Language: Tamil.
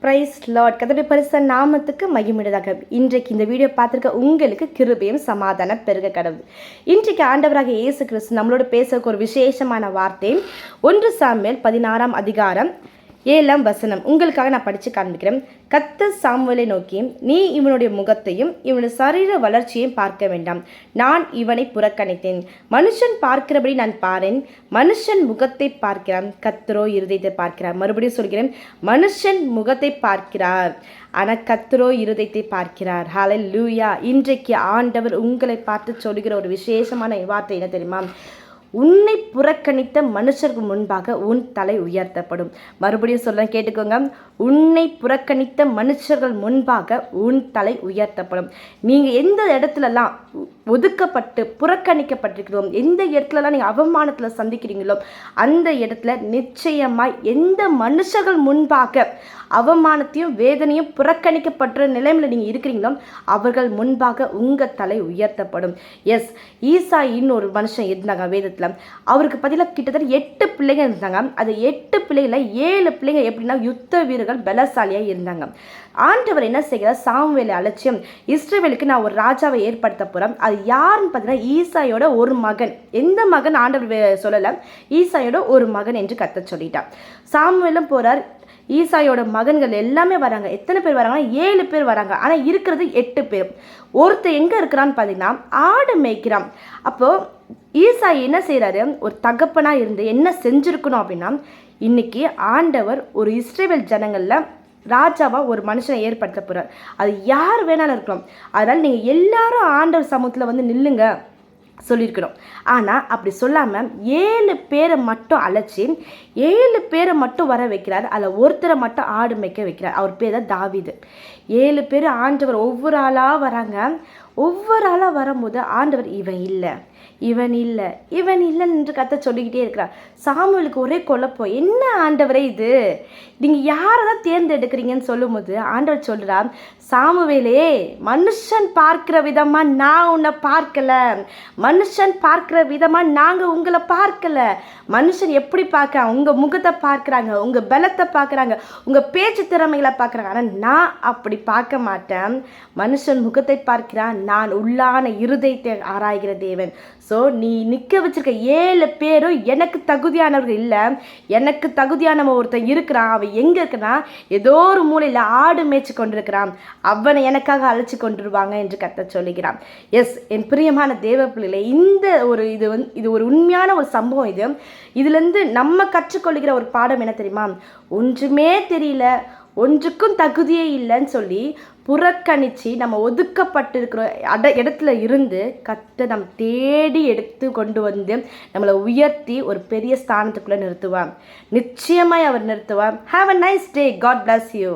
Price Lord. கர்த்தருடைய பரிசுத்த நாமத்துக்கு மகிமையுண்டாக. இன்றைக்கு இந்த வீடியோ பார்த்துருக்க உங்களுக்கு கிருபையும் சமாதானம் பெருக கடவுள். இன்றைக்கு ஆண்டவராக இயேசு கிறிஸ்து நம்மளோட பேசுறதுக்கு ஒரு விசேஷமான வார்த்தை 1 சாமுவேல் 16 அதிகாரம் 7 உங்களுக்காக நான் படித்து காண்பிக்கிறேன். கர்த்தர் சாமுவேலை நோக்கி, நீ இவனுடைய முகத்தையும் இவனுடைய சரீர வளர்ச்சியையும் பார்க்க வேண்டாம், நான் இவனை புறக்கணித்தேன். மனுஷன் பார்க்கிறபடி நான் பாரேன், மனுஷன் முகத்தை பார்க்கிறான், கர்த்தரோ இருதயத்தை பார்க்கிறார். மறுபடியும் சொல்கிறேன், மனுஷன் முகத்தை பார்க்கிறார், ஆனால் கர்த்தரோ இருதயத்தை பார்க்கிறார். ஹல்லேலூயா. இன்றைக்கு ஆண்டவர் உங்களை பார்த்து சொல்கிற ஒரு விசேஷமான வார்த்தை என்ன தெரியுமா? உன்னை புறக்கணித்த மனுஷருக்கு முன்பாக உன் தலை உயர்த்தப்படும். மறுபடியும் சொல்ல கேட்டுக்கோங்க, உன்னை புறக்கணித்த மனுஷர்கள் முன்பாக உன் தலை உயர்த்தப்படும். நீங்கள் எந்த இடத்துலலாம் ஒதுக்கப்பட்டு புறக்கணிக்கப்பட்டிருக்கிறோம், எந்த இடத்துலலாம் நீங்கள் அவமானத்தில் சந்திக்கிறீங்களோ அந்த இடத்துல நிச்சயமாய் எந்த மனுஷர்கள் முன்பாக அவமானத்தையும் வேதனையும் புறக்கணிக்கப்பட்ட நிலைமையில் நீங்கள் இருக்கிறீங்களோ அவர்கள் முன்பாக உங்கள் தலை உயர்த்தப்படும். எஸ், ஈசாயின்னு ஒரு மனுஷன் இருந்தாங்க வேதத்தில். அவருக்கு பதிலாக கிட்டத்தட்ட 8 பிள்ளைங்க இருந்தாங்க. அது 8 பிள்ளைகள 7 பிள்ளைங்க எப்படின்னா யுத்த வீரர்கள் பலசாலியாக இருந்தாங்க. ஆண்டவர் என்ன செய்கிறார்? சாமுவேலை அலட்சியம், இஸ்ரவேலுக்கு நான் ஒரு ராஜாவை ஏற்படுத்த போகிறேன். அது யாருன்னு பார்த்தீங்கன்னா ஈசாயோட ஒரு மகன். எந்த மகன் ஆண்டவர் சொல்லலை, ஈசாயோட ஒரு மகன் என்று கத்த சொல்லிட்டார். சாமுவேலும் போகிறார், ஈசாயோட மகன்கள் எல்லாமே வராங்க. எத்தனை பேர் வராங்கன்னா 7 பேர் வராங்க. ஆனால் இருக்கிறது 8 பேர். ஒருத்தர் எங்கே இருக்கிறான்னு பார்த்தீங்கன்னா ஆடு மேய்க்கிறான். அப்போது ஈசாய் என்ன செய்கிறாரு? ஒரு தகப்பனாக இருந்து என்ன செஞ்சுருக்கணும் அப்படின்னா, இன்னைக்கு ஆண்டவர் ஒரு இஸ்ரவேல் ஜனங்களில் ராஜாவாக ஒரு மனுஷனை ஏற்படுத்த போகிறார். அது யார் வேணாலும் இருக்கலாம். அதனால் நீங்கள் எல்லாரும் ஆண்டவர் சமூகத்தில் வந்து நில்லுங்க சொல்லியிருக்கணும். ஆனால் அப்படி சொல்லாமல் 7 பேரை மட்டும் அழைச்சி 7 பேரை மட்டும் வர வைக்கிறார். அதில் ஒருத்தரை மட்டும் ஆடு மேய்க்க வைக்கிறார். அவர் பேர் தான் தாவீது. 7 பேர் ஆண்டவர் ஒவ்வொரு ஆளாக வராங்க. ஒவ்வொரு ஆளாக வரும்போது ஆண்டவர் இவன் இல்லை, இவன் இல்லை, இவன் இல்லைன்னு என்று கத்த சொல்லிக்கிட்டே இருக்கிறார். சாமுவேலுக்கு ஒரே குழப்பம், என்ன ஆண்டவரே இது, நீங்கள் யாரை தான் தேர்ந்தெடுக்கிறீங்கன்னு சொல்லும்போது ஆண்டவர் சொல்கிறார், சாமுவேலே, மனுஷன் பார்க்கிற விதமாக நான் உன்னை பார்க்கல, மனுஷன் பார்க்கிற விதமாக நாங்கள் உங்களை பார்க்கல. மனுஷன் எப்படி பார்க்க? உங்கள் முகத்தை பார்க்குறாங்க, உங்கள் பலத்தை பார்க்குறாங்க, உங்கள் பேச்சு திறமைகளை பார்க்குறாங்க. ஆனால் நான் அப்படி பார்க்க மாட்டேன். மனுஷன் முகத்தை பார்க்கிறான், நான் உள்ளான இருதயத்தை ஆராய்கிற தேவன். ஸோ நீ நிற்க வச்சிருக்க 7 பேரும் எனக்கு தகுதியானவர்கள் இல்லை. எனக்கு தகுதியானவன் ஒருத்தன் இருக்கிறான். அவன் எங்கே இருக்குன்னா ஏதோ ஒரு மூலையில் ஆடு மேய்ச்சி கொண்டிருக்கிறான். அவனை எனக்காக அழைச்சி கொண்டுருவாங்க என்று கத்த சொல்லுகிறான். எஸ், என் பிரியமான தேவ பிள்ளைகளே, இந்த ஒரு இது ஒரு உண்மையான ஒரு சம்பவம். இதுலேருந்து நம்ம கற்றுக்கொள்கிற ஒரு பாடம் என்ன தெரியுமா? ஒன்றுமே தெரியல, ஒன்றுக்கும் தகுதியே இல்லைன்னு சொல்லி புறக்கணித்து நம்ம ஒதுக்கப்பட்டிருக்கிற இடத்துல இருந்து கத்த நம்ம தேடி எடுத்து கொண்டு வந்து நம்மளை உயர்த்தி ஒரு பெரிய ஸ்தானத்துக்குள்ளே நிறுத்துவான். நிச்சயமாய் அவர் நிறுத்துவான். Have a nice day. God bless you.